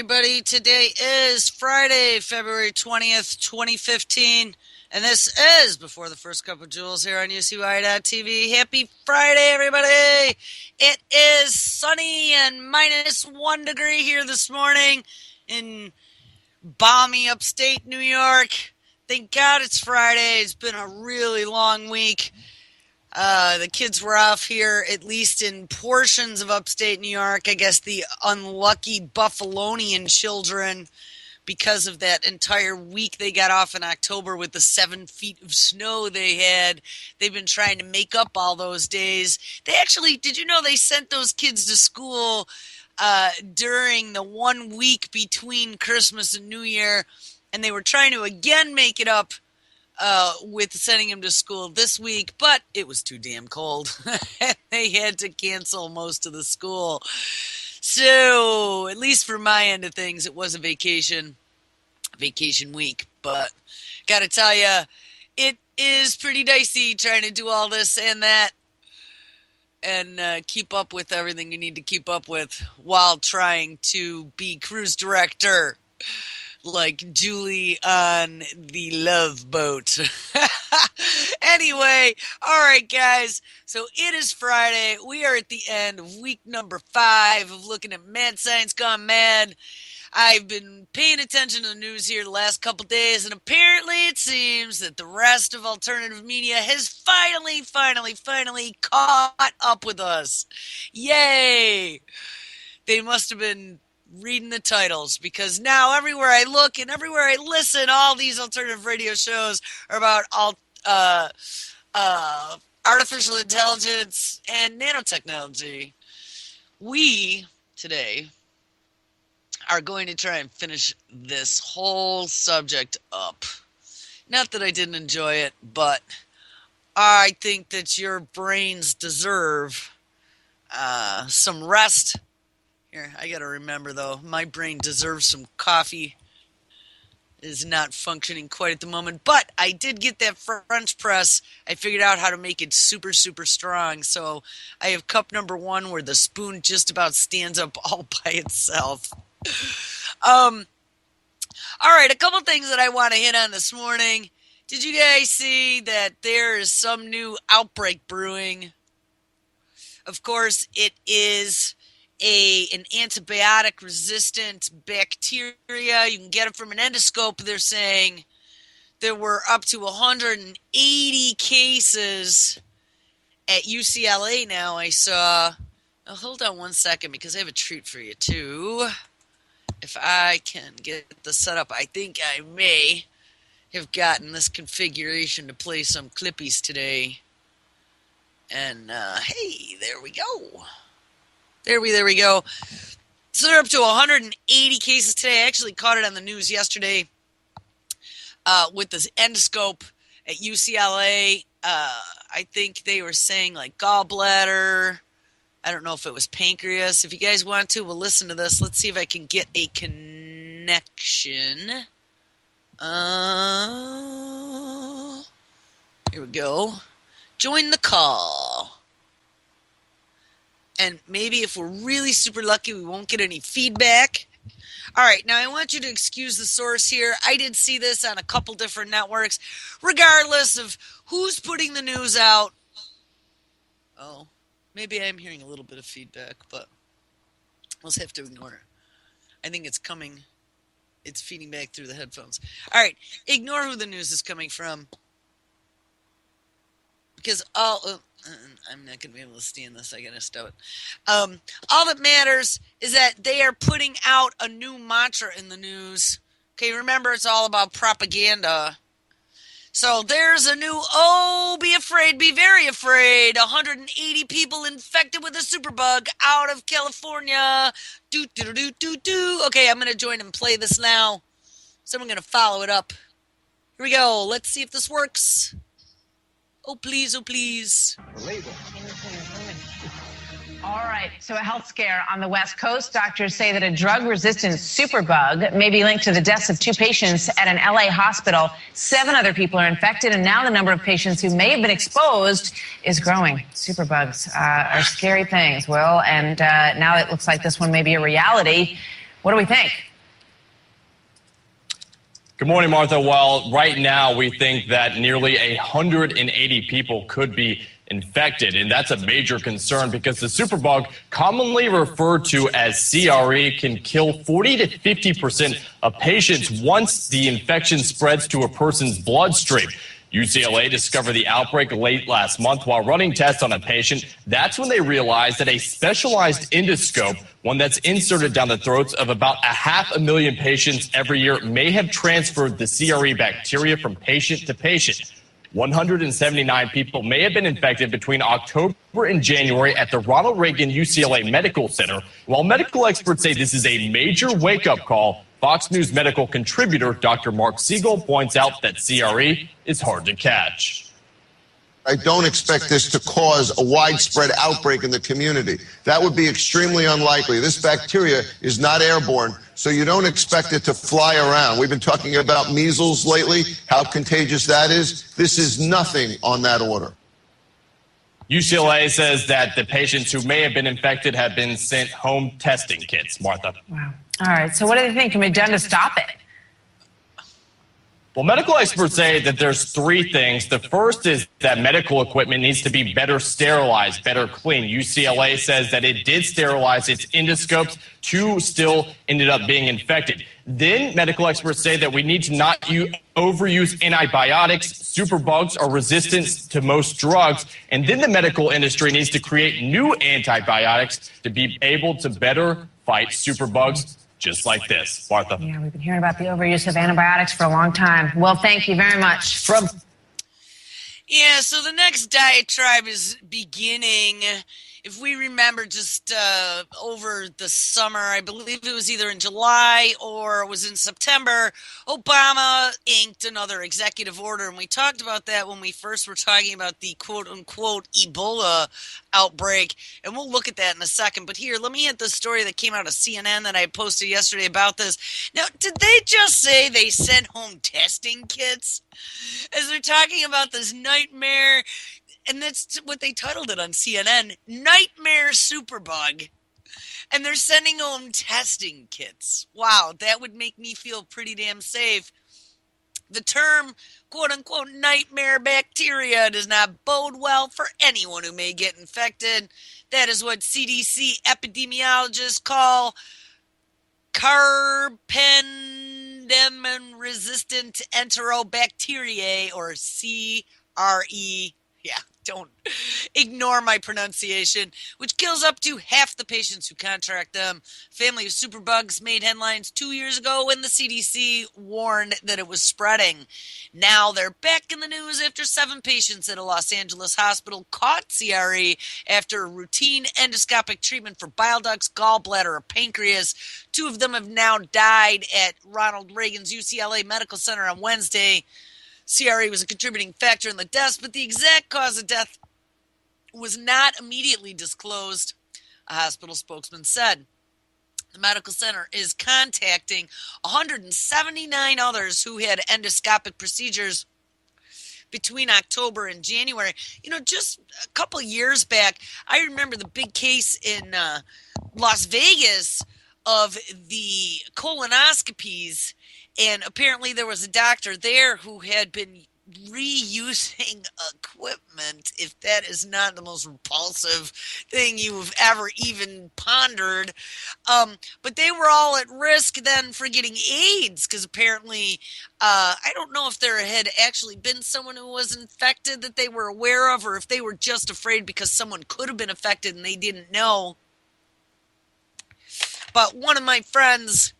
everybody. Today is Friday, February 20th, 2015, and this is Before the First Cup of Jules here on UCY.TV. Happy Friday, everybody! It is sunny and minus 1 degree here this morning in balmy upstate New York. Thank God it's Friday. It's been a really long week. The kids were off here, at least in portions of upstate New York. I guess the unlucky Buffalonian children, because of that entire week they got off in October with the 7 feet of snow they had. They've been trying to make up all those days. They actually, did you know they sent those kids to school during the 1 week between Christmas and New Year, and they were trying to again make it up with sending him to school this week, but it was too damn cold. They had to cancel most of the school. So, at least for my end of things, it was a vacation week. But, gotta tell you, it is pretty dicey trying to do all this and that and keep up with everything you need to keep up with while trying to be cruise director like Julie on the Love Boat. Anyway, all right, guys. So it is Friday. We are at the end of week number 5 of looking at Mad Science Gone Mad. I've been paying attention to the news here the last couple days, and apparently it seems that the rest of alternative media has finally caught up with us. Yay! They must have been reading the titles, because now everywhere I look and everywhere I listen, all these alternative radio shows are about artificial intelligence and nanotechnology. We, today, are going to try and finish this whole subject up. Not that I didn't enjoy it, but I think that your brains deserve some rest. Here, I gotta remember, though, my brain deserves some coffee. It is not functioning quite at the moment, but I did get that French press. I figured out how to make it super strong, so I have cup number 1 where the spoon just about stands up all by itself. All right, a couple things that I want to hit on this morning. Did you guys see that there is some new outbreak brewing? Of course, it is an antibiotic-resistant bacteria. You can get it from an endoscope. They're saying there were up to 180 cases at UCLA now, I saw. Oh, hold on one second, because I have a treat for you, too. If I can get the setup, I think I may have gotten this configuration to play some clippies today. And, hey, there we go. There we go. So they're up to 180 cases today. I actually caught it on the news yesterday with this endoscope at UCLA. I think they were saying like gallbladder. I don't know if it was pancreas. If you guys want to, we'll listen to this. Let's see if I can get a connection. Here we go. Join the call. And maybe if we're really super lucky, we won't get any feedback. All right, now I want you to excuse the source here. I did see this on a couple different networks. Regardless of who's putting the news out. Oh, maybe I'm hearing a little bit of feedback, but we'll just have to ignore it. I think it's coming. It's feeding back through the headphones. All right, ignore who the news is coming from. Because I'm not going to be able to stand this. I got to stow it. All that matters is that they are putting out a new mantra in the news. Okay, remember, it's all about propaganda. So there's a new, be afraid, be very afraid. 180 people infected with a superbug out of California. Okay, I'm going to join and play this now. So I'm going to follow it up. Here we go. Let's see if this works. Oh, please, oh, please. All right, so a health scare on the West Coast. Doctors say that a drug-resistant superbug may be linked to the deaths of 2 patients at an LA hospital. 7 other people are infected, and now the number of patients who may have been exposed is growing. Superbugs are scary things, Will, and now it looks like this one may be a reality. What do we think? Good morning, Martha. Well, right now we think that nearly 180 people could be infected, and that's a major concern because the superbug, commonly referred to as CRE, can kill 40 to 50% of patients once the infection spreads to a person's bloodstream. UCLA discovered the outbreak late last month while running tests on a patient. That's when they realized that a specialized endoscope, one that's inserted down the throats of about 500,000 patients every year, may have transferred the CRE bacteria from patient to patient. 179 people may have been infected between October and January at the Ronald Reagan UCLA Medical Center. While medical experts say this is a major wake-up call, Fox News medical contributor Dr. Mark Siegel points out that CRE is hard to catch. I don't expect this to cause a widespread outbreak in the community. That would be extremely unlikely. This bacteria is not airborne, so you don't expect it to fly around. We've been talking about measles lately, how contagious that is. This is nothing on that order. UCLA says that the patients who may have been infected have been sent home testing kits. Martha. Wow. All right. So what do they think can be done to stop it? Well, medical experts say that there's three things. The first is that medical equipment needs to be better sterilized, better cleaned. UCLA says that it did sterilize its endoscopes. Two still ended up being infected. Then medical experts say that we need to not overuse antibiotics. Superbugs are resistant to most drugs. And then the medical industry needs to create new antibiotics to be able to better fight superbugs. Just like this. Martha. Yeah, we've been hearing about the overuse of antibiotics for a long time. Well, thank you very much. Yeah, so the next diatribe is beginning. If we remember, just over the summer, I believe it was either in July or it was in September, Obama inked another executive order. And we talked about that when we first were talking about the quote-unquote Ebola outbreak. And we'll look at that in a second. But here, let me hit the story that came out of CNN that I posted yesterday about this. Now, did they just say they sent home testing kits? As they're talking about this nightmare, and that's what they titled it on CNN, Nightmare Superbug. And they're sending home testing kits. Wow, that would make me feel pretty damn safe. The term, quote-unquote, nightmare bacteria does not bode well for anyone who may get infected. That is what CDC epidemiologists call carbapenem-resistant enterobacteriae, or CRE. Yeah, don't ignore my pronunciation, which kills up to half the patients who contract them. Family of superbugs made headlines 2 years ago when the CDC warned that it was spreading. Now they're back in the news after 7 patients at a Los Angeles hospital caught CRE after a routine endoscopic treatment for bile ducts, gallbladder, or pancreas. 2 of them have now died at Ronald Reagan's UCLA Medical Center on Wednesday. CRE was a contributing factor in the deaths, but the exact cause of death was not immediately disclosed, a hospital spokesman said. The medical center is contacting 179 others who had endoscopic procedures between October and January. You know, just a couple of years back, I remember the big case in Las Vegas of the colonoscopies. And apparently there was a doctor there who had been reusing equipment, if that is not the most repulsive thing you've ever even pondered. But they were all at risk then for getting AIDS, because apparently, I don't know if there had actually been someone who was infected that they were aware of, or if they were just afraid because someone could have been affected and they didn't know. But one of my friends'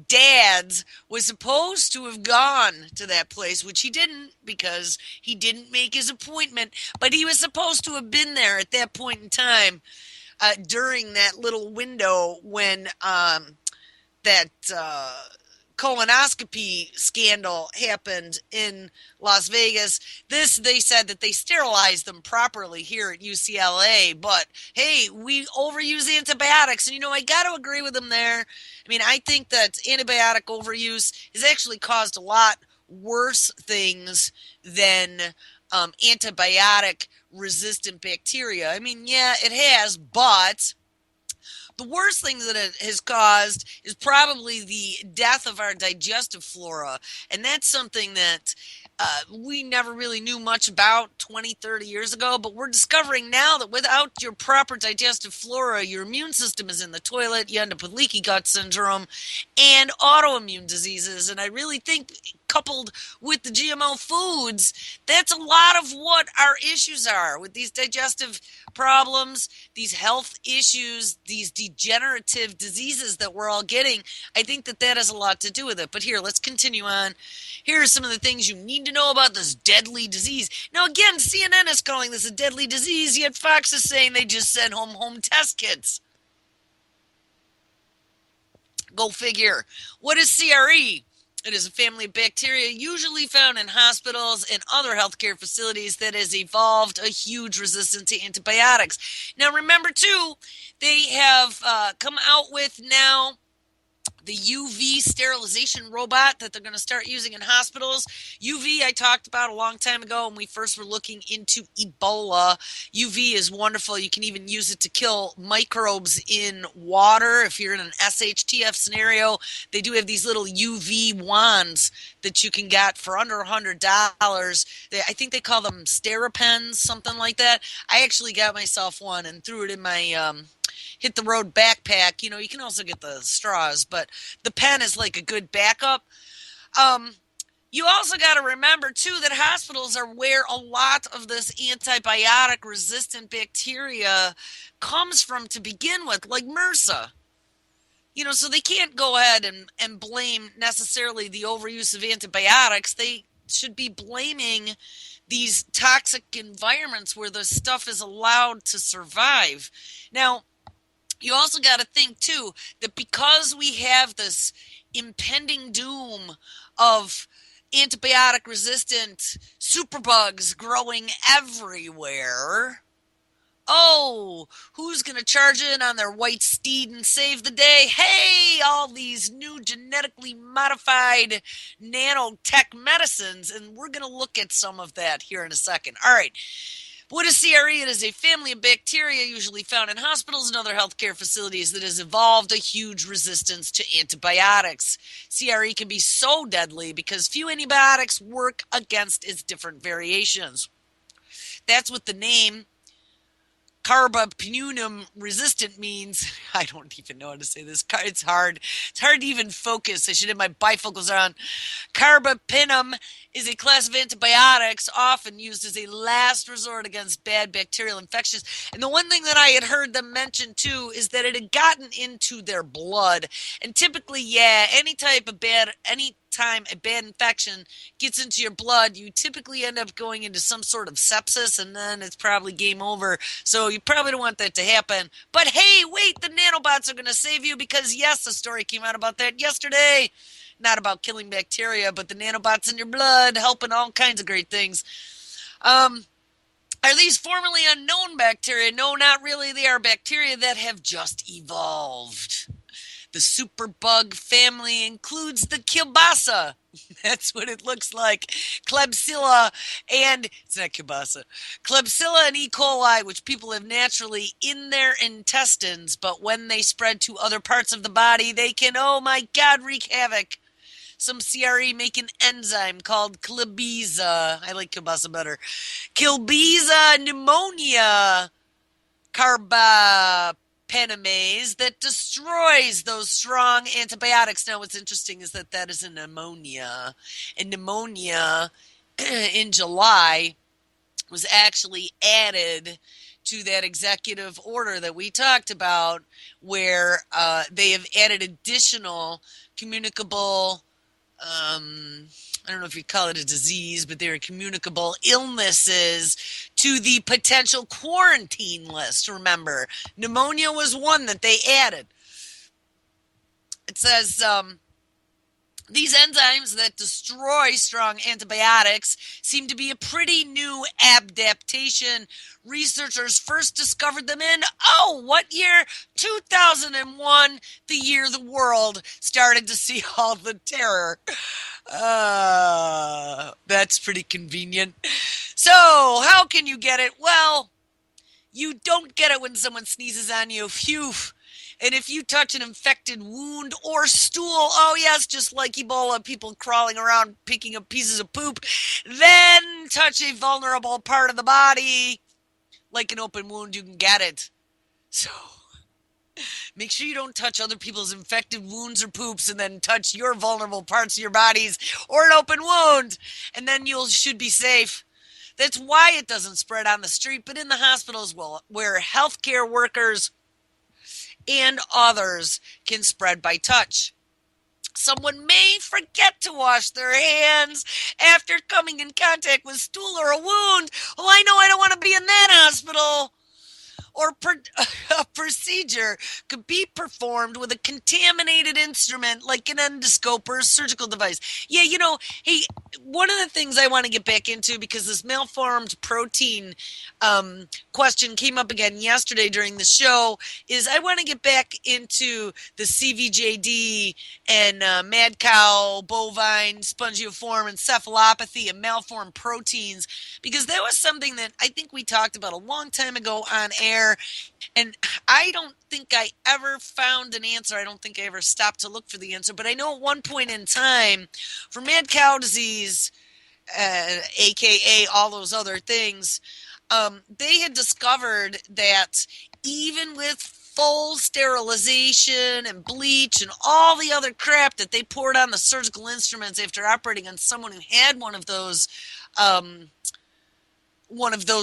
dads was supposed to have gone to that place, which he didn't because he didn't make his appointment, but he was supposed to have been there at that point in time during that little window when that colonoscopy scandal happened in Las Vegas. This, they said that they sterilized them properly here at UCLA, but hey, we overuse antibiotics. And, you know, I got to agree with them there. I mean, I think that antibiotic overuse has actually caused a lot worse things than antibiotic resistant bacteria. I mean, yeah, it has, but The worst thing that it has caused is probably the death of our digestive flora. And that's something that we never really knew much about 20, 30 years ago, but we're discovering now that without your proper digestive flora, your immune system is in the toilet, you end up with leaky gut syndrome and autoimmune diseases. And I really think, coupled with the GMO foods, that's a lot of what our issues are with these digestive problems, these health issues, these degenerative diseases that we're all getting. I think that that has a lot to do with it. But here, let's continue on. Here are some of the things you need to know about this deadly disease. Now, again, CNN is calling this a deadly disease, yet Fox is saying they just sent home test kits. Go figure. What is CRE? It is a family of bacteria usually found in hospitals and other healthcare facilities that has evolved a huge resistance to antibiotics. Now, remember, too, they have come out with now the UV sterilization robot that they're going to start using in hospitals. UV, I talked about a long time ago when we first were looking into Ebola. UV is wonderful. You can even use it to kill microbes in water. If you're in an SHTF scenario, they do have these little UV wands that you can get for under $100. I think they call them Steripens, something like that. I actually got myself one and threw it in my hit the road backpack. You know, you can also get the straws, but the pen is like a good backup. You also got to remember, too, that hospitals are where a lot of this antibiotic resistant bacteria comes from to begin with, like MRSA. You know, so they can't go ahead and blame necessarily the overuse of antibiotics. They should be blaming these toxic environments where the stuff is allowed to survive. Now, you also got to think, too, that because we have this impending doom of antibiotic-resistant superbugs growing everywhere, oh, who's going to charge in on their white steed and save the day? Hey, all these new genetically modified nanotech medicines, and we're going to look at some of that here in a second. All right. What is CRE? It is a family of bacteria usually found in hospitals and other healthcare facilities that has evolved a huge resistance to antibiotics. CRE can be so deadly because few antibiotics work against its different variations. That's what the name carbapenem resistant means. I don't even know how to say this. It's hard. It's hard to even focus. I should have my bifocals on. Carbapenem is a class of antibiotics often used as a last resort against bad bacterial infections. And the one thing that I had heard them mention, too, is that it had gotten into their blood. And typically, any time a bad infection gets into your blood, you typically end up going into some sort of sepsis, and then it's probably game over. So you probably don't want that to happen. But hey, wait, the nanobots are going to save you because, yes, a story came out about that yesterday. Not about killing bacteria, but the nanobots in your blood helping all kinds of great things. Are these formerly unknown bacteria? No, not really. They are bacteria that have just evolved. The superbug family includes the kielbasa. That's what it looks like. Klebsiella and, it's not kielbasa, Klebsiella and E. coli, which people have naturally in their intestines, but when they spread to other parts of the body, they can, oh my God, wreak havoc. Some CRE make an enzyme called Klebsiella. I like kielbasa better. Klebsiella pneumonia carbapenemase that destroys those strong antibiotics. Now, what's interesting is that is a pneumonia. And pneumonia in July was actually added to that executive order that we talked about, where they have added additional communicable I don't know if you call it a disease, but they are communicable illnesses to the potential quarantine list. Remember, pneumonia was one that they added. It says these enzymes that destroy strong antibiotics seem to be a pretty new adaptation. Researchers first discovered them in, what year? 2001, the year the world started to see all the terror. That's pretty convenient. So, how can you get it? Well, you don't get it when someone sneezes on you. Phew. And if you touch an infected wound or stool, oh yes, just like Ebola, people crawling around picking up pieces of poop, then touch a vulnerable part of the body, like an open wound, you can get it. So make sure you don't touch other people's infected wounds or poops and then touch your vulnerable parts of your bodies or an open wound, and then you should be safe. That's why it doesn't spread on the street, but in the hospitals, well, where healthcare workers and others can spread by touch. Someone may forget to wash their hands after coming in contact with stool or a wound. Oh, I know I don't want to be in that hospital. Or a procedure could be performed with a contaminated instrument like an endoscope or a surgical device. Yeah, hey, one of the things I want to get back into, because this malformed protein question came up again yesterday during the show, is I want to get back into the CVJD and mad cow, bovine, spongiform encephalopathy and malformed proteins, because that was something that I think we talked about a long time ago on air. And I don't think I ever found an answer. I don't think I ever stopped to look for the answer. But I know at one point in time, for mad cow disease, aka all those other things, they had discovered that even with full sterilization and bleach and all the other crap that they poured on the surgical instruments after operating on someone who had one of those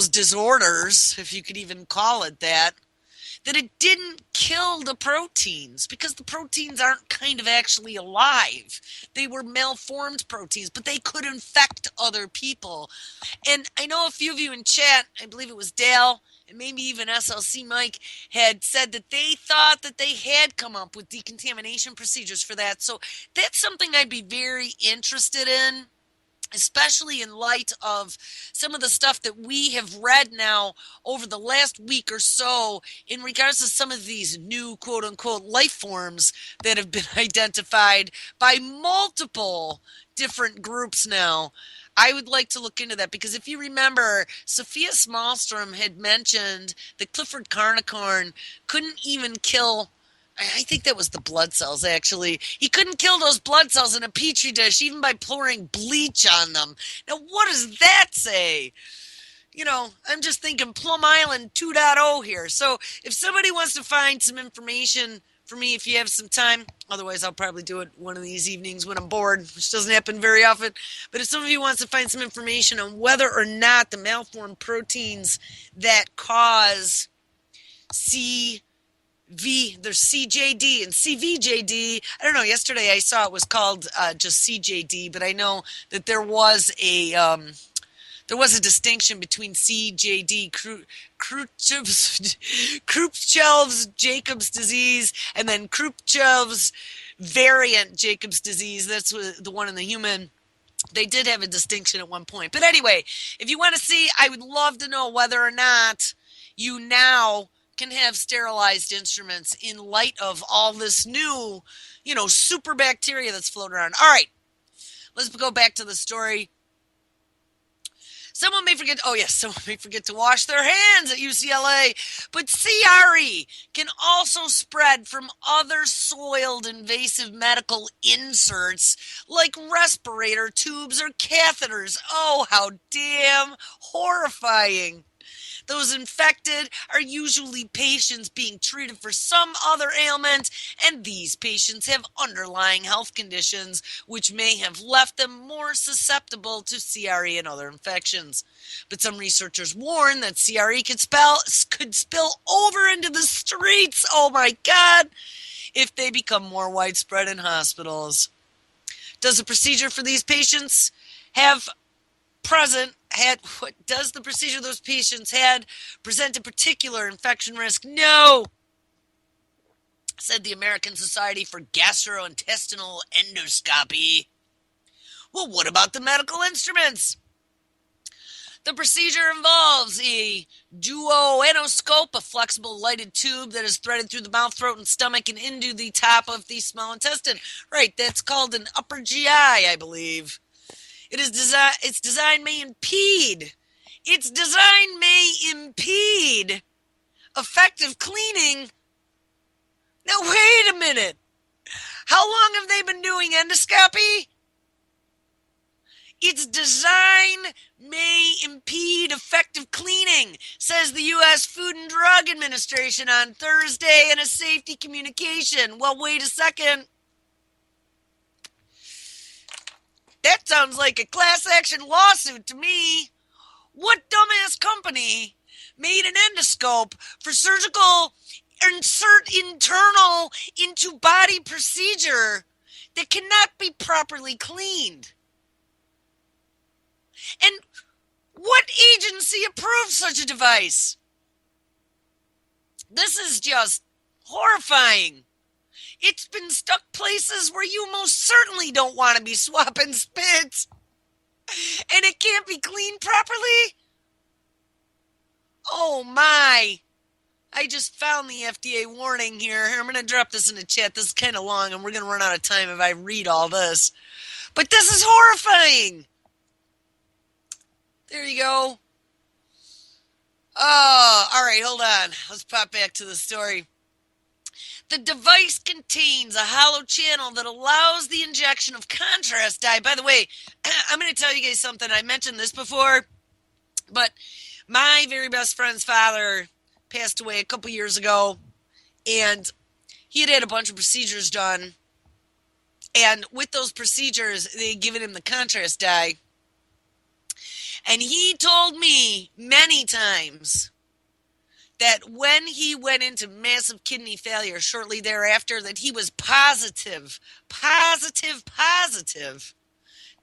disorders, if you could even call it that it didn't kill the proteins, because the proteins aren't kind of actually alive. They were malformed proteins, but they could infect other people. And I know a few of you in chat, I believe it was Dale and maybe even SLC Mike, had said that they thought that they had come up with decontamination procedures for that. So that's something I'd be very interested in, especially in light of some of the stuff that we have read now over the last week or so in regards to some of these new quote-unquote life forms that have been identified by multiple different groups now. I would like to look into that, because if you remember, Sophia Smallstrom had mentioned that Clifford Carnicorn couldn't even kill, I think that was the blood cells, actually. He couldn't kill those blood cells in a petri dish even by pouring bleach on them. Now, what does that say? I'm just thinking Plum Island 2.0 here. So if somebody wants to find some information for me, if you have some time, otherwise I'll probably do it one of these evenings when I'm bored, which doesn't happen very often. But if some of you wants to find some information on whether or not the malformed proteins that cause there's CJD and CVJD. I don't know. Yesterday I saw it was called just CJD, but I know that there was a distinction between CJD, Krupchev's Jacob's disease, and then Krupchev's variant Jacob's disease. That's the one in the human. They did have a distinction at one point. But anyway, if you want to see, I would love to know whether or not you now can have sterilized instruments in light of all this new, super bacteria that's floating around. All right, let's go back to the story. Someone may forget to wash their hands at UCLA, but CRE can also spread from other soiled invasive medical inserts like respirator tubes or catheters. Oh, how damn horrifying. Those infected are usually patients being treated for some other ailment, and these patients have underlying health conditions which may have left them more susceptible to CRE and other infections. But some researchers warn that CRE could spill over into the streets, oh my God, if they become more widespread in hospitals. Does the procedure for these patients does the procedure those patients had present a particular infection risk? No, said the American Society for Gastrointestinal Endoscopy. Well, what about the medical instruments? The procedure involves a duodenoscope, a flexible lighted tube that is threaded through the mouth, throat, and stomach and into the top of the small intestine. Right, that's called an upper GI, I believe. Its design may impede effective cleaning Now, wait a minute. How long have they been doing endoscopy? Its design may impede effective cleaning, says the U.S. Food and Drug Administration on Thursday in a safety communication. Well, wait a second. That sounds like a class action lawsuit to me. What dumbass company made an endoscope for surgical insert internal into body procedure that cannot be properly cleaned? And what agency approved such a device? This is just horrifying. It's been stuck places where you most certainly don't want to be swapping spits. And it can't be cleaned properly? Oh my. I just found the FDA warning here. I'm going to drop this in the chat. This is kind of long and we're going to run out of time if I read all this. But this is horrifying. There you go. Oh, all right, hold on. Let's pop back to the story. The device contains a hollow channel that allows the injection of contrast dye. By the way, I'm going to tell you guys something. I mentioned this before, but my very best friend's father passed away a couple years ago, and he had a bunch of procedures done. And with those procedures, they had given him the contrast dye. And he told me many times that when he went into massive kidney failure shortly thereafter, that he was positive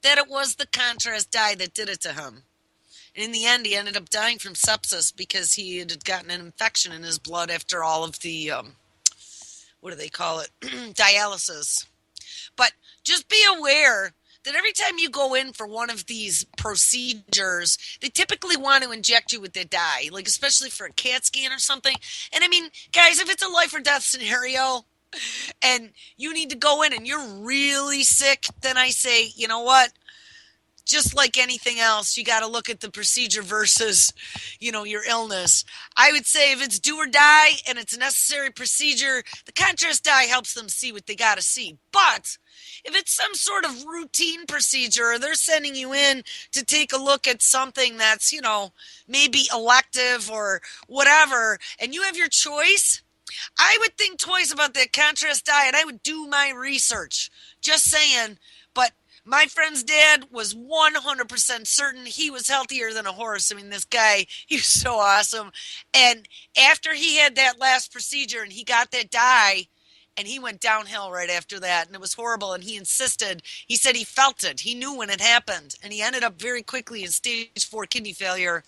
that it was the contrast dye that did it to him. And in the end, he ended up dying from sepsis because he had gotten an infection in his blood after all of the, what do they call it, dialysis. But just be aware that every time you go in for one of these procedures, they typically want to inject you with the dye, like especially for a CAT scan or something. And I mean, guys, if it's a life or death scenario and you need to go in and you're really sick, then I say, you know what? Just like anything else, you got to look at the procedure versus, your illness. I would say if it's do or die and it's a necessary procedure, the contrast dye helps them see what they got to see. But if it's some sort of routine procedure, or they're sending you in to take a look at something that's, maybe elective or whatever, and you have your choice, I would think twice about that contrast dye and I would do my research. Just saying. But my friend's dad was 100% certain he was healthier than a horse. I mean, this guy, he was so awesome. And after he had that last procedure and he got that dye, and he went downhill right after that, and it was horrible, and he insisted. He said he felt it. He knew when it happened, and he ended up very quickly in stage 4 kidney failure,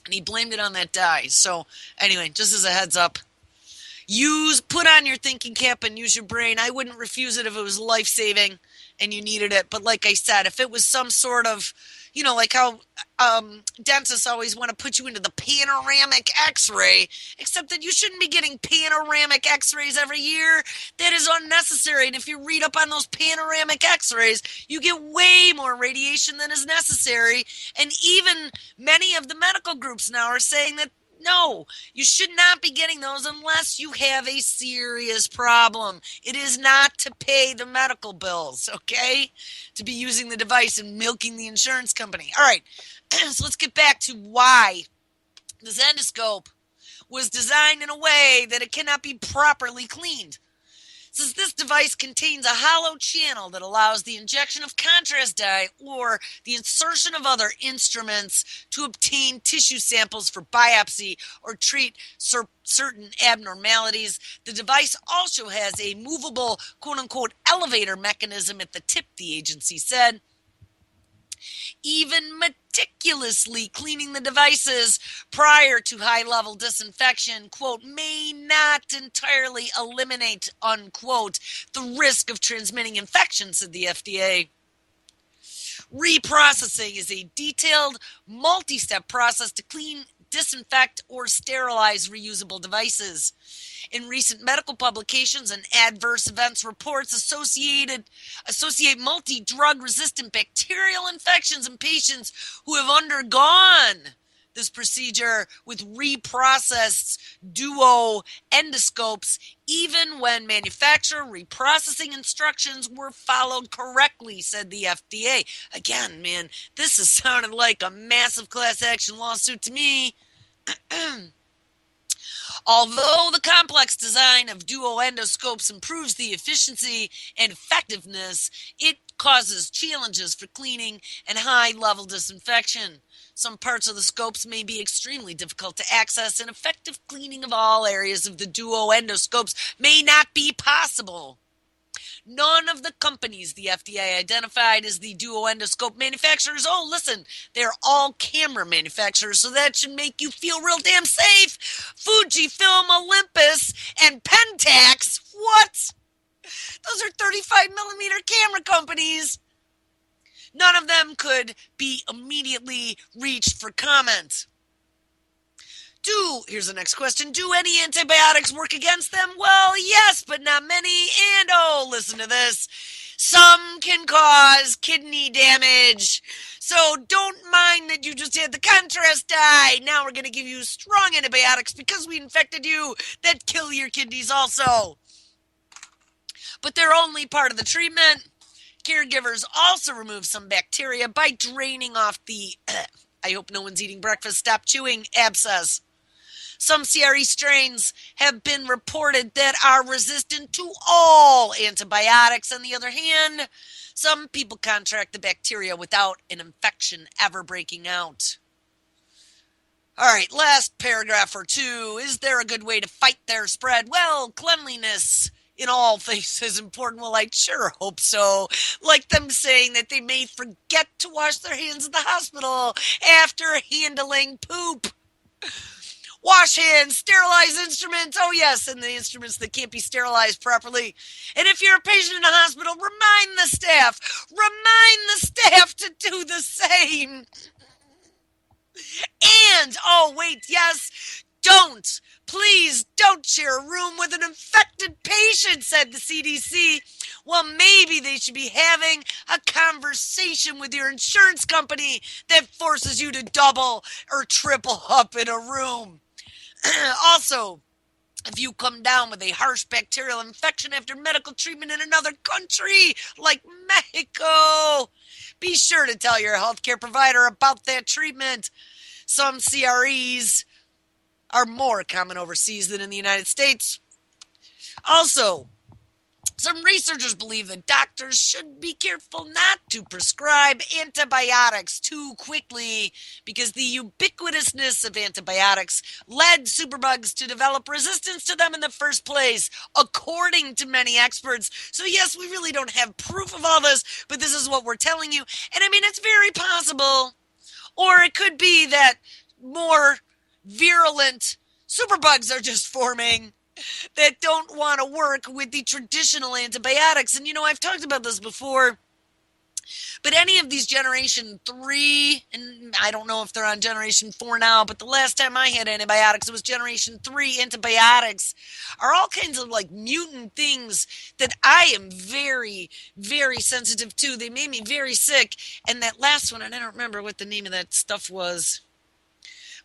and he blamed it on that dye. So anyway, just as a heads up, put on your thinking cap and use your brain. I wouldn't refuse it if it was life-saving and you needed it. But like I said, if it was some sort of, like how dentists always want to put you into the panoramic x-ray, except that you shouldn't be getting panoramic x-rays every year. That is unnecessary. And if you read up on those panoramic x-rays, you get way more radiation than is necessary. And even many of the medical groups now are saying that no, you should not be getting those unless you have a serious problem. It is not to pay the medical bills, okay? To be using the device and milking the insurance company. All right, so let's get back to why this endoscope was designed in a way that it cannot be properly cleaned. Since this device contains a hollow channel that allows the injection of contrast dye or the insertion of other instruments to obtain tissue samples for biopsy or treat certain abnormalities, the device also has a movable, quote-unquote, elevator mechanism at the tip, the agency said. Even meticulously cleaning the devices prior to high-level disinfection, quote, may not entirely eliminate, unquote, the risk of transmitting infection, said the FDA. Reprocessing is a detailed, multi-step process to clean, disinfect, or sterilize reusable devices. In recent medical publications and adverse events reports associate multi-drug resistant bacterial infections in patients who have undergone this procedure with reprocessed duo endoscopes, even when manufacturer reprocessing instructions were followed correctly, said the FDA. Again, man, this is sounding like a massive class action lawsuit to me. Although the complex design of duo endoscopes improves the efficiency and effectiveness, it causes challenges for cleaning and high-level disinfection. Some parts of the scopes may be extremely difficult to access, and effective cleaning of all areas of the duo endoscopes may not be possible. None of the companies the FDA identified as the duo endoscope manufacturers, oh, listen, they're all camera manufacturers, so that should make you feel real damn safe. Fujifilm, Olympus, and Pentax. What? Those are 35 millimeter camera companies. None of them could be immediately reached for comment. Here's the next question. Do any antibiotics work against them? Well, yes, but not many. And listen to this. Some can cause kidney damage. So don't mind that you just had the contrast dye. Now we're going to give you strong antibiotics because we infected you that kill your kidneys also. But they're only part of the treatment. Caregivers also remove some bacteria by draining off the, I hope no one's eating breakfast, stop chewing, abscess. Some CRE strains have been reported that are resistant to all antibiotics. On the other hand, some people contract the bacteria without an infection ever breaking out. All right, last paragraph or two. Is there a good way to fight their spread? Well, cleanliness in all things is important. Well, I sure hope so. Like them saying that they may forget to wash their hands in the hospital after handling poop. Wash hands, sterilize instruments. Oh, yes, and the instruments that can't be sterilized properly. And if you're a patient in a hospital, remind the staff. Remind the staff to do the same. And, oh, wait, yes, don't. Please don't share a room with an infected patient, said the CDC. Well, maybe they should be having a conversation with your insurance company that forces you to double or triple up in a room. Also, if you come down with a harsh bacterial infection after medical treatment in another country like Mexico, be sure to tell your healthcare provider about that treatment. Some CREs are more common overseas than in the United States. Also, some researchers believe that doctors should be careful not to prescribe antibiotics too quickly because the ubiquitousness of antibiotics led superbugs to develop resistance to them in the first place, according to many experts. So yes, we really don't have proof of all this, but this is what we're telling you. And I mean, it's very possible. Or it could be that more virulent superbugs are just forming that don't want to work with the traditional antibiotics. And, you know, I've talked about this before, but any of these generation 3, and I don't know if they're on generation 4 now, but the last time I had antibiotics, it was generation 3 antibiotics, are all kinds of like mutant things that I am very, very sensitive to. They made me very sick. And that last one, and I don't remember what the name of that stuff was.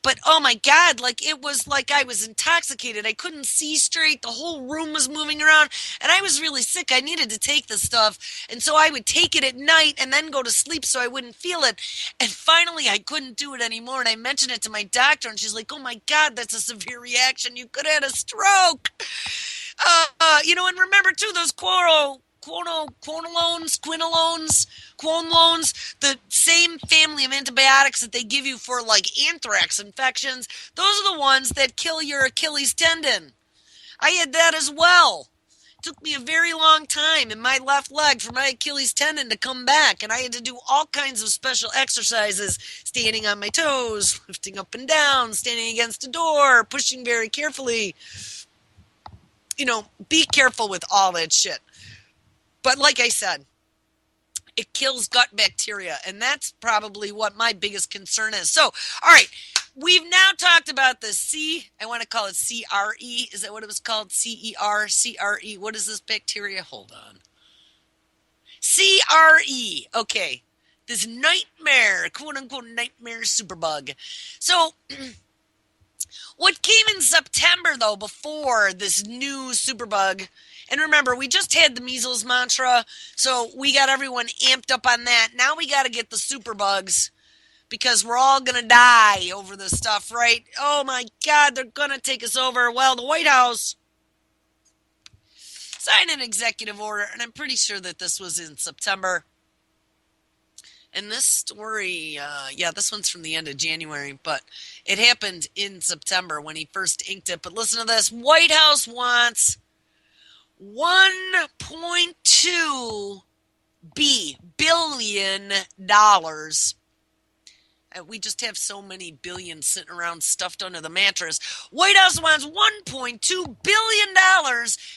But oh my God, like it was like I was intoxicated. I couldn't see straight. The whole room was moving around and I was really sick. I needed to take this stuff. And so I would take it at night and then go to sleep so I wouldn't feel it. And finally I couldn't do it anymore. And I mentioned it to my doctor and she's like, oh my God, that's a severe reaction. You could have had a stroke. And remember too, those quinolones, the same family of antibiotics that they give you for like anthrax infections, those are the ones that kill your Achilles tendon. I had that as well. It took me a very long time in my left leg for my Achilles tendon to come back, and I had to do all kinds of special exercises, standing on my toes, lifting up and down, standing against a door, pushing very carefully. Be careful with all that shit. But like I said, it kills gut bacteria, and that's probably what my biggest concern is. So, all right, we've now talked about the I want to call it CRE. Is that what it was called? CRE. What is this bacteria? Hold on. CRE. Okay. This nightmare, quote-unquote nightmare superbug. So, What came in September, though, before this new superbug, and remember, we just had the measles mantra, so we got everyone amped up on that. Now we got to get the superbugs because we're all going to die over this stuff, right? Oh my God, they're going to take us over. Well, the White House signed an executive order, and I'm pretty sure that this was in September. And this story, this one's from the end of January, but it happened in September when he first inked it. But listen to this. White House wants $1.2 billion. We just have so many billions sitting around stuffed under the mattress. White House wants $1.2 billion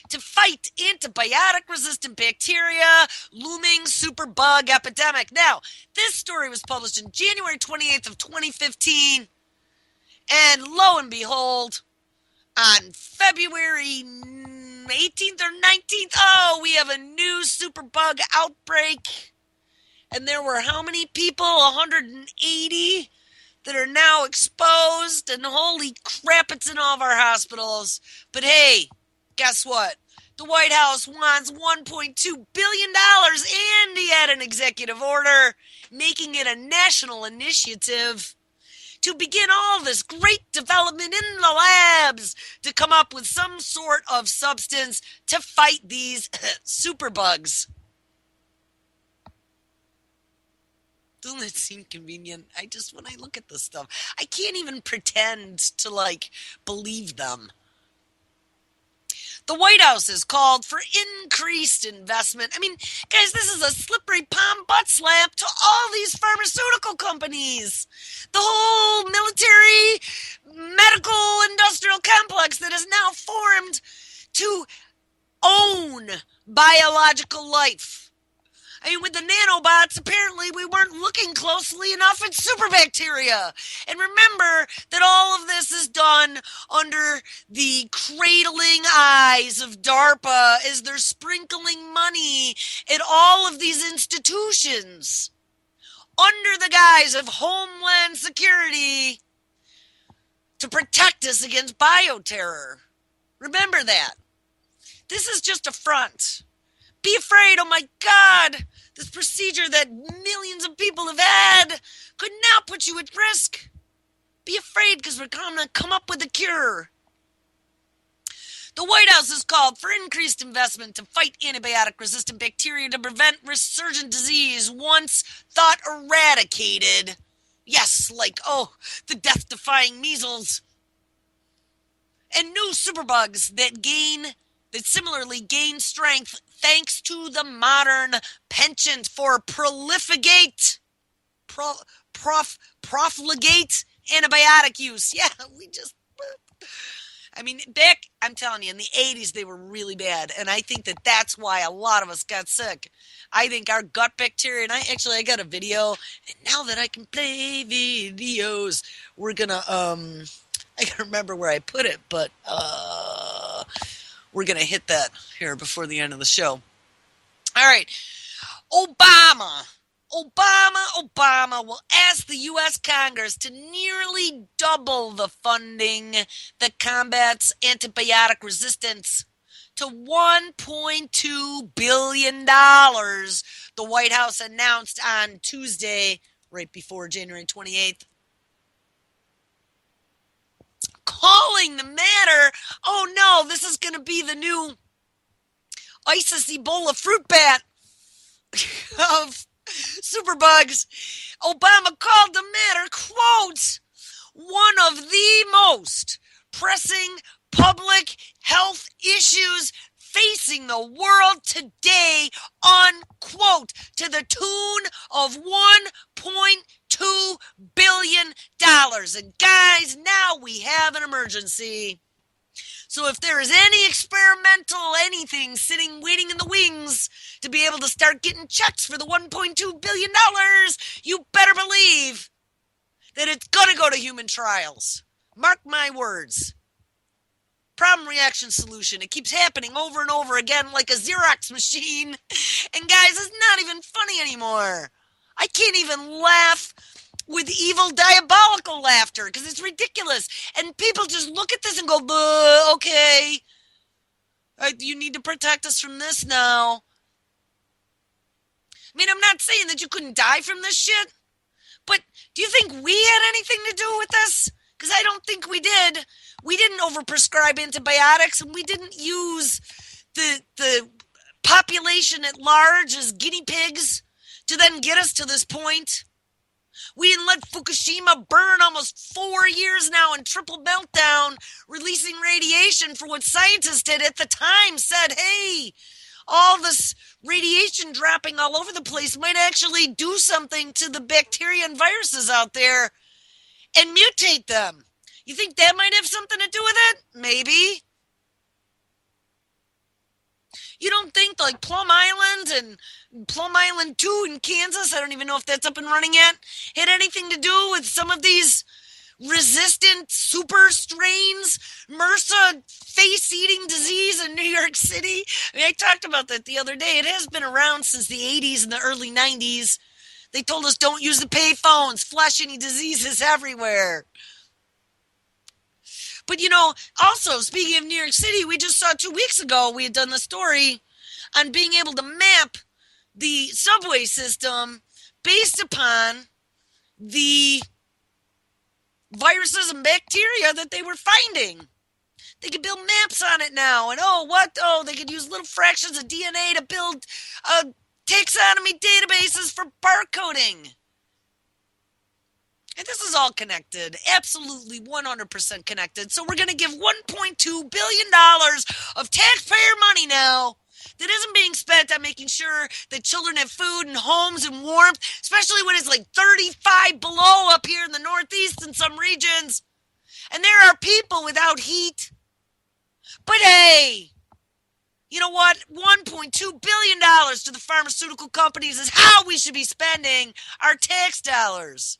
to fight antibiotic-resistant bacteria, looming superbug epidemic. Now, this story was published in January 28th of 2015, and lo and behold, on February 18th or 19th, we have a new superbug outbreak. And there were how many people? 180 that are now exposed. And holy crap, it's in all of our hospitals. But hey, guess what? The White House wants $1.2 billion, and he had an executive order making it a national initiative to begin all this great development in the labs to come up with some sort of substance to fight these superbugs. Doesn't it seem convenient? When I look at this stuff, I can't even pretend to, believe them. The White House has called for increased investment. I mean, guys, this is a slippery palm butt slap to all these pharmaceutical companies. The whole military, medical, industrial complex that is now formed to own biological life. I mean, with the nanobots, apparently we weren't looking closely enough at superbacteria. And remember that all of this is done under the cradling eyes of DARPA as they're sprinkling money at all of these institutions under the guise of Homeland Security to protect us against bioterror. Remember that. This is just a front. Be afraid, oh my God, this procedure that millions of people have had could now put you at risk. Be afraid because we're going to come up with a cure. The White House has called for increased investment to fight antibiotic-resistant bacteria to prevent resurgent disease once thought eradicated. Yes, the death-defying measles. And new superbugs that similarly gain strength thanks to the modern penchant for profligate antibiotic use. Yeah, I'm telling you, in the 80s, they were really bad. And I think that that's why a lot of us got sick. I think our gut bacteria, and I got a video. And now that I can play videos, we're going to, I can't remember where I put it, but, we're going to hit that here before the end of the show. All right. Obama will ask the U.S. Congress to nearly double the funding that combats antibiotic resistance to $1.2 billion, the White House announced on Tuesday, right before January 28th. Calling the matter, oh no, this is going to be the new ISIS Ebola fruit bat of superbugs. Obama called the matter, quote, one of the most pressing public health issues facing the world today, unquote, to the tune of $1.2 billion. And guys, now we have an emergency. So if there is any experimental anything sitting waiting in the wings to be able to start getting checks for the $1.2 billion, you better believe that it's going to go to human trials. Mark my words. Problem, reaction, solution. It keeps happening over and over again like a Xerox machine. And guys, it's not even funny anymore. I can't even laugh with evil, diabolical laughter because it's ridiculous. And people just look at this and go, okay, you need to protect us from this now. I mean, I'm not saying that you couldn't die from this shit, but do you think we had anything to do with this? Because I don't think we did. We didn't overprescribe antibiotics, and we didn't use the population at large as guinea pigs to then get us to this point. We didn't let Fukushima burn almost 4 years now in triple meltdown, releasing radiation for what scientists had at the time said, hey, all this radiation dropping all over the place might actually do something to the bacteria and viruses out there and mutate them. You think that might have something to do with it? Maybe. You don't think like Plum Island and Plum Island 2 in Kansas, I don't even know if that's up and running yet, had anything to do with some of these resistant super strains, MRSA face-eating disease in New York City? I mean, I talked about that the other day. It has been around since the 80s and the early 90s. They told us don't use the pay phones, flush any diseases everywhere. But, you know, also, speaking of New York City, we just saw 2 weeks ago, we had done the story on being able to map the subway system based upon the viruses and bacteria that they were finding. They could build maps on it now. And, they could use little fractions of DNA to build taxonomy databases for barcoding. And this is all connected, absolutely 100% connected. So we're going to give $1.2 billion of taxpayer money now that isn't being spent on making sure that children have food and homes and warmth, especially when it's like 35 below up here in the Northeast in some regions. And there are people without heat. But hey, you know what? $1.2 billion to the pharmaceutical companies is how we should be spending our tax dollars.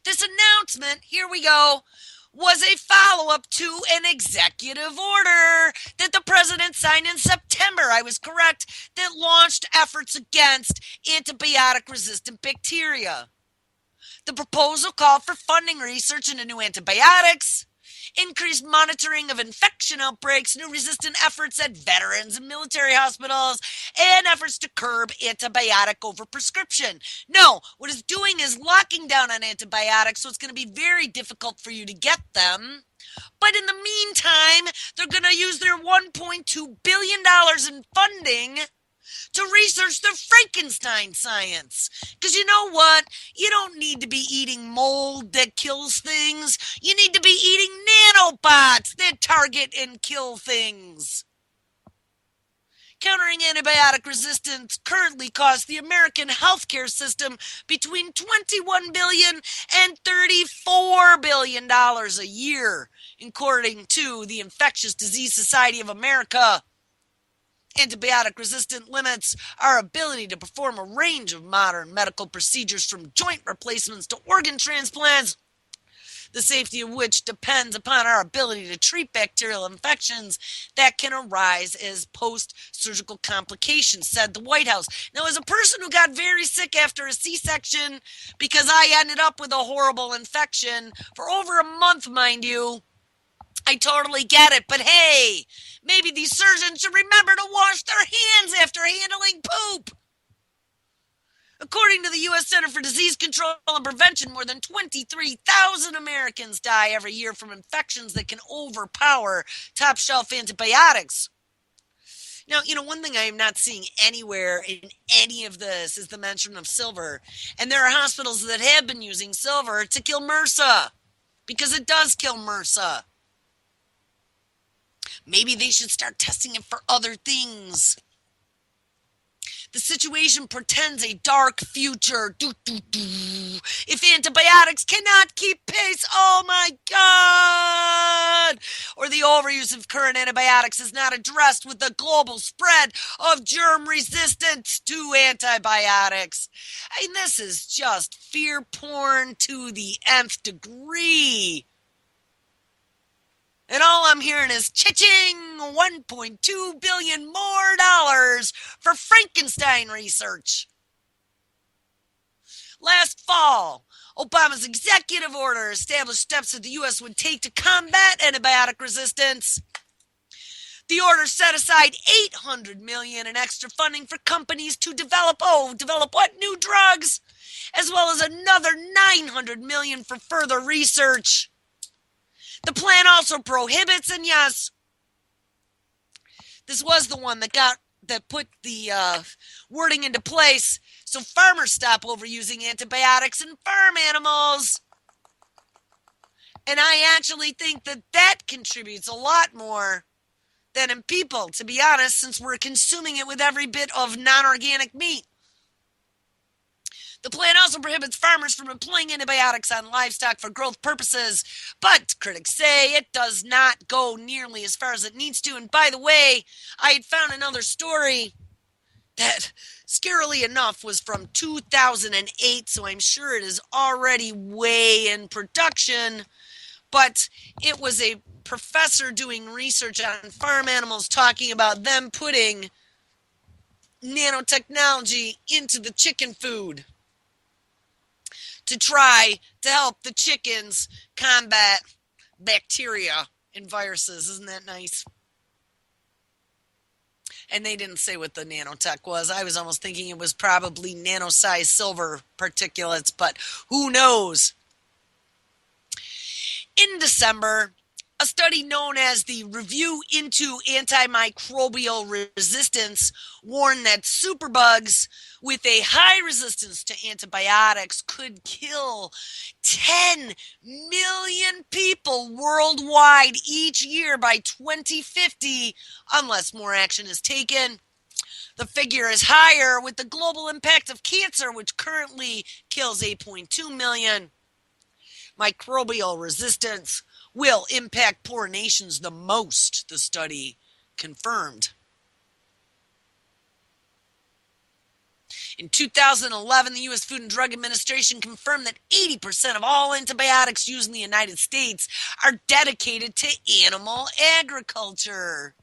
This announcement, here we go, was a follow-up to an executive order that the president signed in September, I was correct, that launched efforts against antibiotic-resistant bacteria. The proposal called for funding research into new antibiotics, increased monitoring of infection outbreaks, new resistant efforts at veterans and military hospitals, and efforts to curb antibiotic overprescription. No, what it's doing is locking down on antibiotics, so it's going to be very difficult for you to get them. But in the meantime, they're going to use their $1.2 billion in funding to research the FrankenScience science. Because you know what? You don't need to be eating mold that kills things. You need to be eating nanobots that target and kill things. Countering antibiotic resistance currently costs the American healthcare system between $21 billion and $34 billion a year, according to the Infectious Disease Society of America. Antibiotic resistant limits our ability to perform a range of modern medical procedures from joint replacements to organ transplants, the safety of which depends upon our ability to treat bacterial infections that can arise as post-surgical complications, said the White House. Now, as a person who got very sick after a C-section because I ended up with a horrible infection for over a month, mind you, I totally get it, but hey, maybe these surgeons should remember to wash their hands after handling poop. According to the U.S. Center for Disease Control and Prevention, more than 23,000 Americans die every year from infections that can overpower top-shelf antibiotics. Now, you know, one thing I am not seeing anywhere in any of this is the mention of silver. And there are hospitals that have been using silver to kill MRSA, because it does kill MRSA. Maybe they should start testing it for other things. The situation portends a dark future. If antibiotics cannot keep pace, oh my God! Or the overuse of current antibiotics is not addressed with the global spread of germ resistance to antibiotics. I mean, this is just fear porn to the nth degree. And all I'm hearing is cha-ching, $1.2 billion more for Frankenstein research. Last fall, Obama's executive order established steps that the U.S. would take to combat antibiotic resistance. The order set aside $800 million in extra funding for companies to develop what? New drugs, as well as another $900 million for further research. The plan also prohibits, and yes, this was the one that put the wording into place so farmers stop overusing antibiotics in farm animals. And I actually think that contributes a lot more than in people, to be honest, since we're consuming it with every bit of non-organic meat. The plan also prohibits farmers from employing antibiotics on livestock for growth purposes, but critics say it does not go nearly as far as it needs to. And by the way, I had found another story that, scarily enough, was from 2008, so I'm sure it is already way in production, but it was a professor doing research on farm animals talking about them putting nanotechnology into the chicken food to try to help the chickens combat bacteria and viruses. Isn't that nice? And they didn't say what the nanotech was. I was almost thinking it was probably nano-sized silver particulates, but who knows? In December, a study known as the Review into Antimicrobial Resistance warned that superbugs with a high resistance to antibiotics could kill 10 million people worldwide each year by 2050 unless more action is taken. The figure is higher with the global impact of cancer, which currently kills 8.2 million. Microbial resistance will impact poor nations the most, the study confirmed. In 2011, the U.S. Food and Drug Administration confirmed that 80% of all antibiotics used in the United States are dedicated to animal agriculture.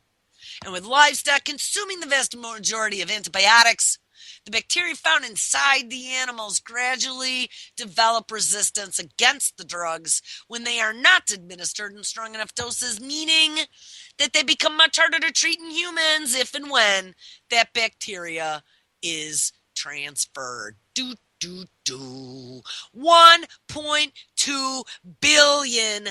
And with livestock consuming the vast majority of antibiotics, the bacteria found inside the animals gradually develop resistance against the drugs when they are not administered in strong enough doses, meaning that they become much harder to treat in humans if and when that bacteria is transferred. $1.2 billion.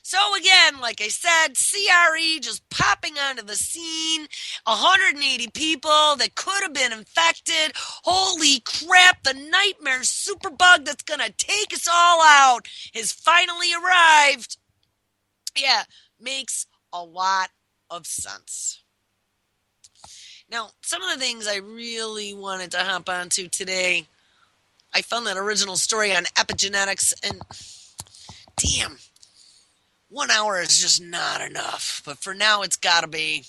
So again, like I said, CRE just popping onto the scene, 180 people that could have been infected. Holy crap, the nightmare superbug that's going to take us all out has finally arrived. Yeah, makes a lot of sense. Now, some of the things I really wanted to hop onto today, I found that original story on epigenetics, and damn, 1 hour is just not enough. But for now, it's got to be.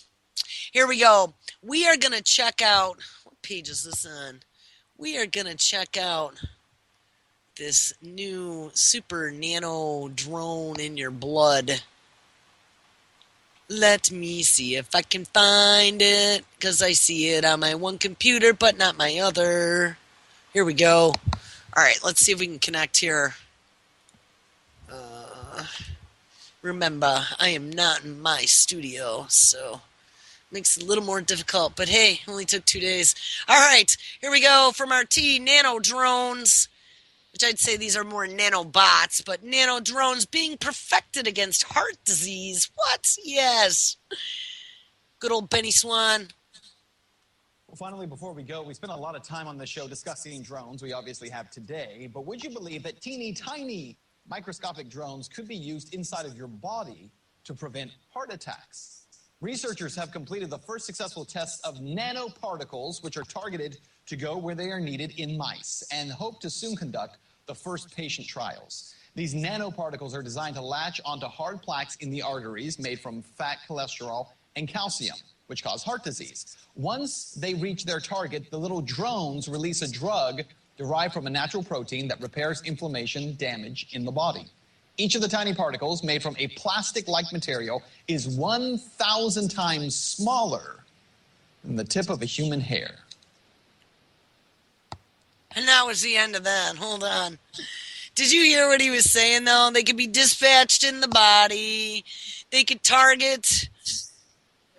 Here we go. We are going to check out, what page is this on? We are going to check out this new super nano drone in your blood. Let me see if I can find it, because I see it on my one computer, but not my other. Here we go. All right, let's see if we can connect here. Remember, I am not in my studio, so it makes it a little more difficult. But hey, only took 2 days. All right, here we go from our nano drones, which I'd say these are more nanobots, but nano drones being perfected against heart disease. What? Yes. Good old Benny Swan. Well, finally, before we go, we spent a lot of time on the show discussing drones. We obviously have today, but would you believe that teeny tiny microscopic drones could be used inside of your body to prevent heart attacks? Researchers have completed the first successful tests of nanoparticles, which are targeted to go where they are needed in mice, and hope to soon conduct the first patient trials. These nanoparticles are designed to latch onto hard plaques in the arteries made from fat, cholesterol, and calcium, which cause heart disease. Once they reach their target, the little drones release a drug derived from a natural protein that repairs inflammation damage in the body. Each of the tiny particles, made from a plastic-like material, is 1,000 times smaller than the tip of a human hair. was the end of that. Hold on. Did you hear what he was saying, though? They could be dispatched in the body. They could target...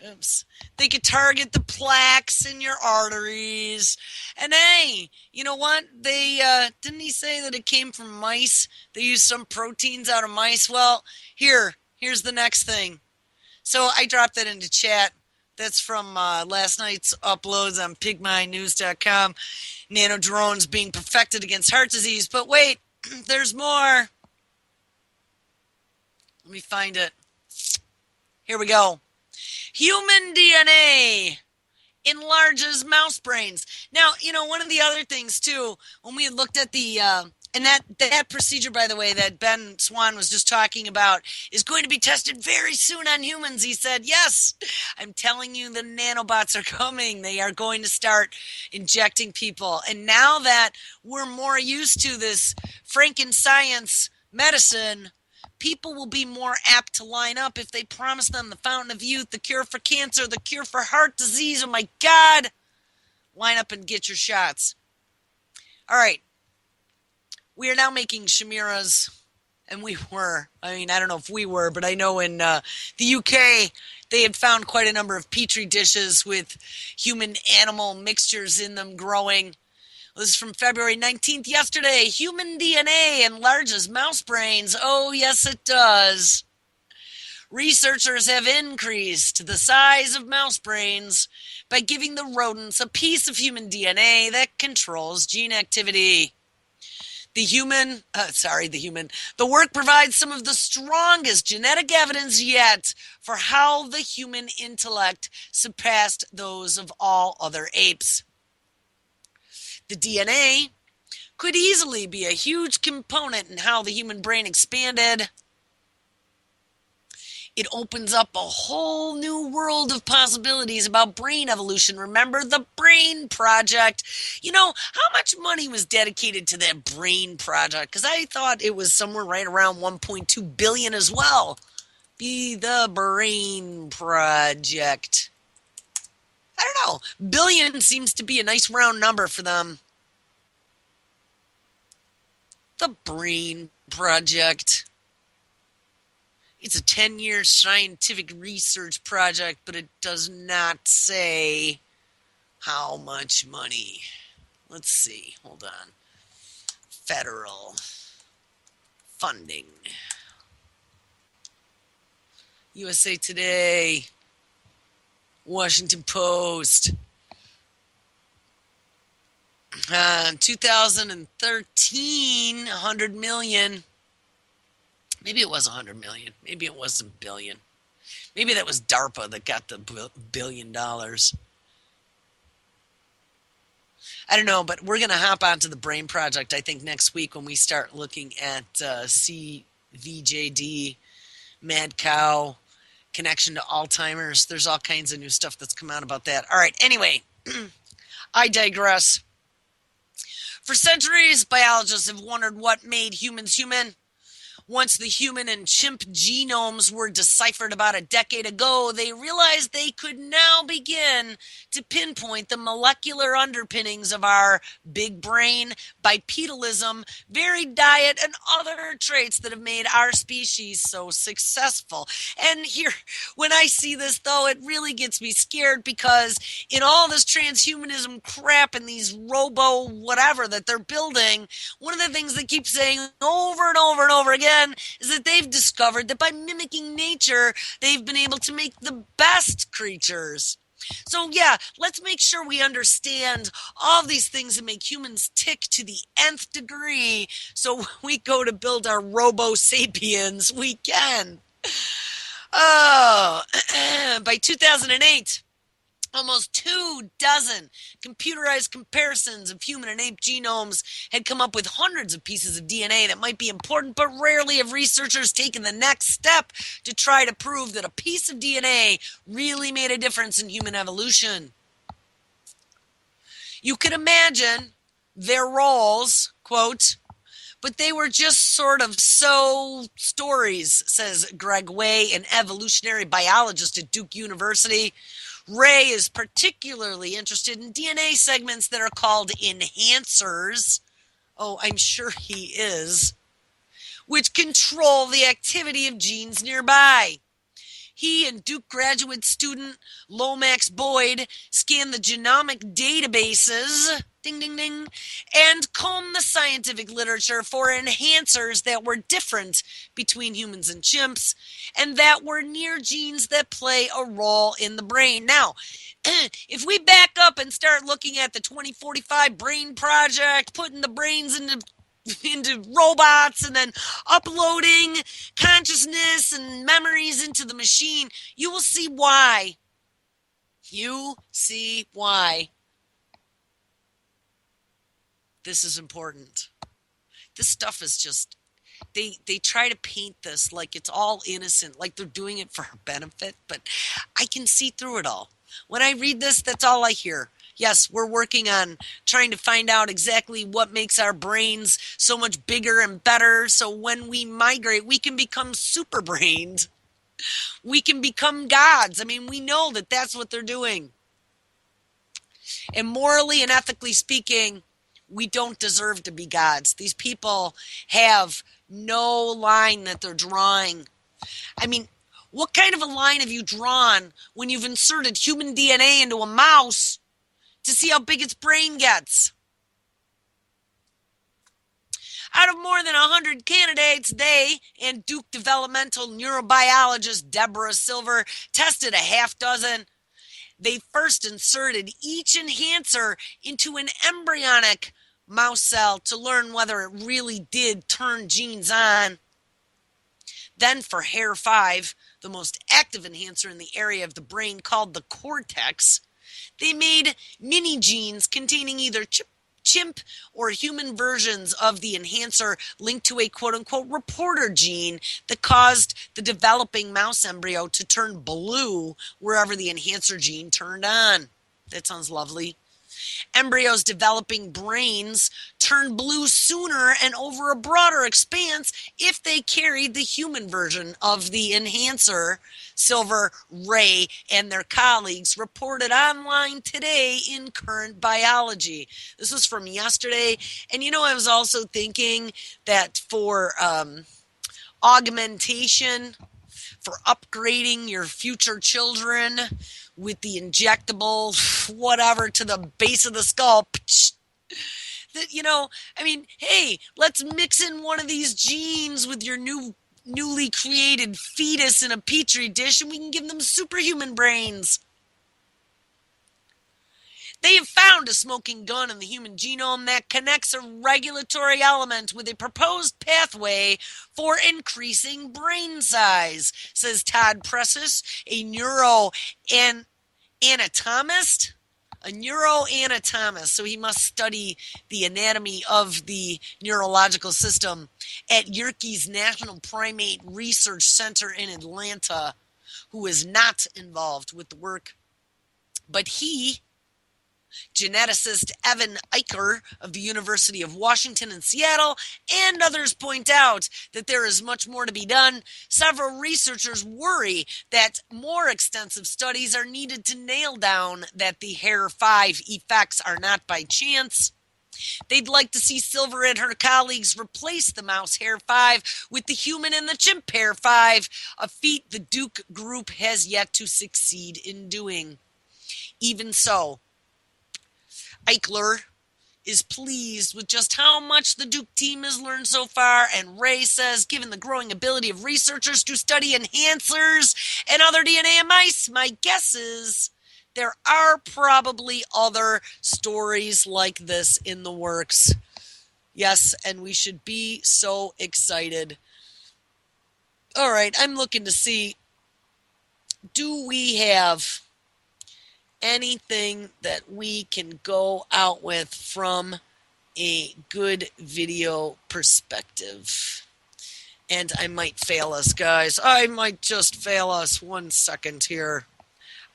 Oops. They could target the plaques in your arteries. And hey, you know what? They didn't he say that it came from mice? They used some proteins out of mice. Well, here's the next thing. So I dropped that into chat. That's from last night's uploads on pigmynews.com. Nano drones being perfected against heart disease. But wait, there's more. Let me find it. Here we go. Human DNA enlarges mouse brains. Now, you know, one of the other things, too, when we looked at the, and that procedure, by the way, that Ben Swan was just talking about is going to be tested very soon on humans. He said, yes, I'm telling you, the nanobots are coming. They are going to start injecting people. And now that we're more used to this FrankenScience medicine, people will be more apt to line up if they promise them the fountain of youth, the cure for cancer, the cure for heart disease. Oh, my God. Line up and get your shots. All right. We are now making chimeras, and we were. I mean, I don't know if we were, but I know in the UK, they had found quite a number of petri dishes with human-animal mixtures in them growing. This is from February 19th, yesterday. Human DNA enlarges mouse brains. Oh, yes, it does. Researchers have increased the size of mouse brains by giving the rodents a piece of human DNA that controls gene activity. The work provides some of the strongest genetic evidence yet for how the human intellect surpassed those of all other apes. The DNA could easily be a huge component in how the human brain expanded. It opens up a whole new world of possibilities about brain evolution. Remember the Brain Project? You know, how much money was dedicated to that Brain Project? Because I thought it was somewhere right around $1.2 billion as well. Be the Brain Project. I don't know. Billion seems to be a nice round number for them. The Brain Project. It's a 10-year scientific research project, but it does not say how much money. Let's see. Hold on. Federal funding. USA Today. Washington Post. 2013, 100 million. Maybe it was 100 million. Maybe it was a billion. Maybe that was DARPA that got the $1 billion. I don't know, but we're going to hop onto the Brain Project, I think, next week when we start looking at CVJD, Mad Cow, connection to Alzheimer's. There's all kinds of new stuff that's come out about that. All right, anyway, I digress. For centuries, biologists have wondered what made humans human. Once the human and chimp genomes were deciphered about a decade ago, they realized they could now begin to pinpoint the molecular underpinnings of our big brain, bipedalism, varied diet, and other traits that have made our species so successful. And here, when I see this, though, it really gets me scared because in all this transhumanism crap and these robo-whatever that they're building, one of the things they keep saying over and over and over again is that they've discovered that by mimicking nature, they've been able to make the best creatures. So yeah, let's make sure we understand all these things that make humans tick to the nth degree. So when we go to build our Robo Sapiens, we can. Oh, by 2008, almost 24 computerized comparisons of human and ape genomes had come up with hundreds of pieces of DNA that might be important, but rarely have researchers taken the next step to try to prove that a piece of DNA really made a difference in human evolution. You could imagine their roles, quote, but they were just sort of stories, says Greg Way, an evolutionary biologist at Duke University. Ray is particularly interested in DNA segments that are called enhancers. Oh, I'm sure he is. Which control the activity of genes nearby. He and Duke graduate student Lomax Boyd scanned the genomic databases, ding, ding, ding, and combed the scientific literature for enhancers that were different between humans and chimps and that were near genes that play a role in the brain. Now, if we back up and start looking at the 2045 Brain Project, putting the brains into robots and then uploading consciousness and memories into the machine, you will see why. You see why this is important. This stuff is just, they try to paint this like it's all innocent, like they're doing it for our benefit, but I can see through it all. When I read this, that's all I hear. Yes, we're working on trying to find out exactly what makes our brains so much bigger and better, so when we migrate, we can become super brained. We can become gods. I mean, we know that that's what they're doing. And morally and ethically speaking, we don't deserve to be gods. These people have no line that they're drawing. I mean, what kind of a line have you drawn when you've inserted human DNA into a mouse to see how big its brain gets? Out of more than 100 candidates, they and Duke developmental neurobiologist Deborah Silver tested a half dozen. They first inserted each enhancer into an embryonic mouse cell to learn whether it really did turn genes on. Then for HAIR5, the most active enhancer in the area of the brain called the cortex, they made mini genes containing either chimp or human versions of the enhancer linked to a quote-unquote reporter gene that caused the developing mouse embryo to turn blue wherever the enhancer gene turned on. That sounds lovely. Embryos developing brains turn blue sooner and over a broader expanse if they carried the human version of the enhancer. Silver, Ray, and their colleagues reported online today in Current Biology. This was from yesterday. And I was also thinking that for augmentation, for upgrading your future children with the injectable whatever to the base of the skull, that hey, let's mix in one of these genes with your newly created fetus in a petri dish and we can give them superhuman brains. They have found a smoking gun in the human genome that connects a regulatory element with a proposed pathway for increasing brain size, says Todd Pressis, a neuroanatomist. A neuroanatomist, so he must study the anatomy of the neurological system at Yerkes National Primate Research Center in Atlanta, who is not involved with the work. But he, geneticist Evan Eicher of the University of Washington in Seattle, and others point out that there is much more to be done. Several researchers worry that more extensive studies are needed to nail down that the HAIR5 effects are not by chance. They'd like to see Silver and her colleagues replace the mouse HAIR5 with the human and the chimp HAIR5, a feat the Duke group has yet to succeed in doing. Even so, Eichler is pleased with just how much the Duke team has learned so far, and Ray says, given the growing ability of researchers to study enhancers and other DNA in mice, my guess is there are probably other stories like this in the works. Yes, and we should be so excited. All right, I'm looking to see, do we have anything that we can go out with from a good video perspective? And I might fail us, guys. I might just fail us. 1 second here.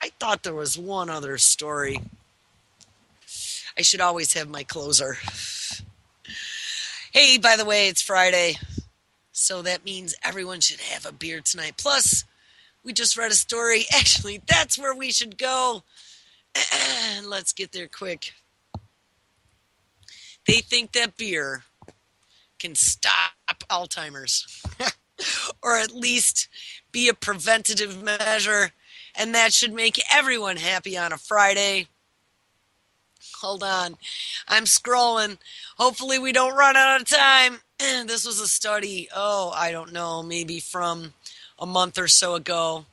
I thought there was one other story. I should always have my closer. Hey, by the way, it's Friday, so that means everyone should have a beer tonight. Plus, we just read a story. Actually, that's where we should go. Let's get there quick. They think that beer can stop Alzheimer's, or at least be a preventative measure, and that should make everyone happy on a Friday. Hold on, I'm scrolling. Hopefully we don't run out of time. This was a study, I don't know, maybe from a month or so ago.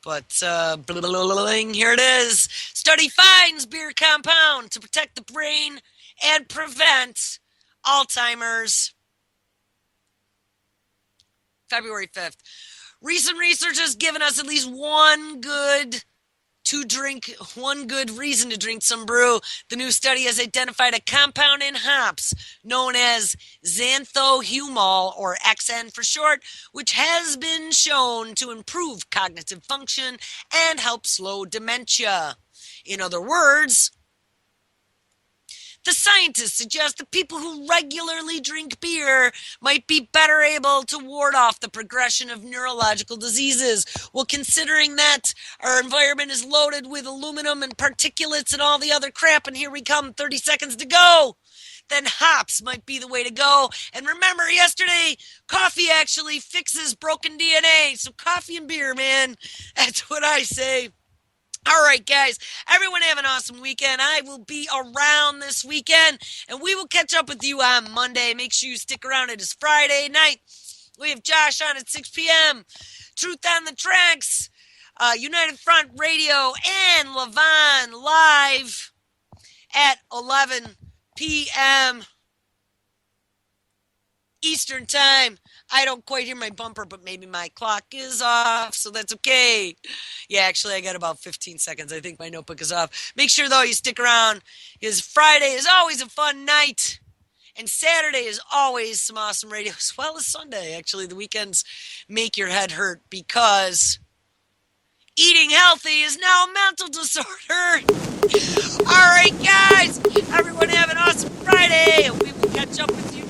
But here it is. Study finds beer compound to protect the brain and prevent Alzheimer's. February 5th. Recent research has given us at least one good reason to drink some brew. The new study has identified a compound in hops known as xanthohumol, or XN for short, which has been shown to improve cognitive function and help slow dementia. In other words, the scientists suggest that people who regularly drink beer might be better able to ward off the progression of neurological diseases. Well, considering that our environment is loaded with aluminum and particulates and all the other crap, and here we come, 30 seconds to go, then hops might be the way to go. And remember, yesterday, coffee actually fixes broken DNA. So coffee and beer, man, that's what I say. All right, guys, everyone have an awesome weekend. I will be around this weekend, and we will catch up with you on Monday. Make sure you stick around. It is Friday night. We have Josh on at 6 p.m., Truth on the Tracks, United Front Radio, and Levon live at 11 p.m. Eastern Time. I don't quite hear my bumper, but maybe my clock is off, so that's okay. Yeah, actually, I got about 15 seconds. I think my notebook is off. Make sure, though, you stick around, because Friday is always a fun night, and Saturday is always some awesome radio, as well as Sunday. Actually, the weekends make your head hurt, because eating healthy is now a mental disorder. All right, guys, everyone have an awesome Friday, and we will catch up with you